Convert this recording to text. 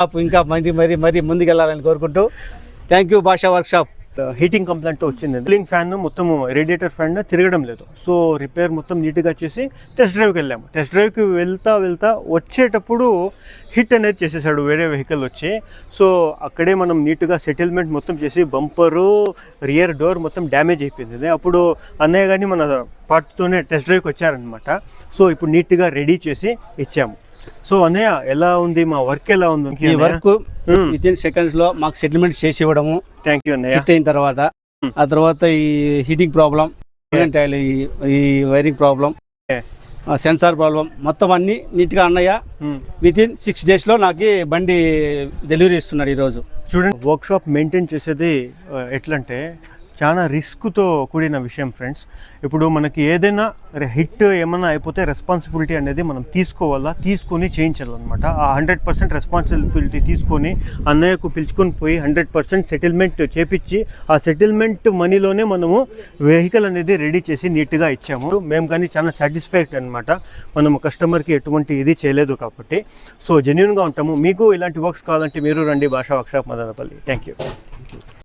ఇంకా మరి ముందుకెళ్ళాలని కోరుకుంటూ థ్యాంక్ యూ భాషా వర్క్షాప్. హీటింగ్ కంప్లైంట్ వచ్చింది. కూలింగ్ ఫ్యాన్ మొత్తం రేడియేటర్ ఫ్యాన్ తిరగడం లేదు. సో రిపేర్ మొత్తం నీట్గా చేసి టెస్ట్ డ్రైవ్కి వెళ్ళాము. టెస్ట్ డ్రైవ్కి వెళ్తా వచ్చేటప్పుడు హిట్ అనేది చేసేసాడు వేరే వెహికల్ వచ్చి. సో అక్కడే మనం నీట్గా సెటిల్మెంట్ మొత్తం చేసి బంపరు రియర్ డోర్ మొత్తం డ్యామేజ్ అయిపోయింది. అప్పుడు అన్నయ్య కానీ మన పార్ట్తోనే టెస్ట్ డ్రైవ్కి వచ్చారనమాట. సో ఇప్పుడు నీట్గా రెడీ చేసి ఇచ్చాము. సో అన్నయ్య ఎలా ఉంది, మా వర్క్ ఎలా ఉంది? ఈ వర్క్ విత్ ఇన్ సెకండ్స్ లో మాకు సెటిల్మెంట్ చేసి ఇవ్వడము. థ్యాంక్ యూ అన్నయ్య. హిట్ అయిన తర్వాత ఆ తర్వాత ఈ హీటింగ్ ప్రాబ్లం, ఈ వైరింగ్ ప్రాబ్లం, సెన్సార్ ప్రాబ్లం మొత్తం అన్ని నీట్ గా అన్నయ్య విత్ ఇన్ 6 days లో నాకు బండి డెలివరీ ఇస్తున్నాడు ఈరోజు. చూడండి, వర్క్ షాప్ మెయింటైన్ చేసేది ఎట్లంటే చాలా రిస్క్తో కూడిన విషయం ఫ్రెండ్స్. ఇప్పుడు మనకి ఏదైనా హిట్ ఏమన్నా అయిపోతే రెస్పాన్సిబిలిటీ అనేది మనం తీసుకొని చేయించాలన్నమాట. ఆ 100% రెస్పాన్సిబిలిటీ తీసుకొని అన్నయ్యకు పిలుచుకొని పోయి 100% సెటిల్మెంట్ చేపించి ఆ సెటిల్మెంట్ మనీలోనే మనము వెహికల్ అనేది రెడీ చేసి నీట్గా ఇచ్చాము. మేము కానీ చాలా సాటిస్ఫైడ్ అనమాట. మనము కస్టమర్కి ఎటువంటి ఇది చేయలేదు కాబట్టి. సో జెన్యూన్గా ఉంటాము. మీకు ఇలాంటి వర్క్స్ కావాలంటే మీరు రండి భాషా వర్క్షాప్ మదనపల్లి. Thank you.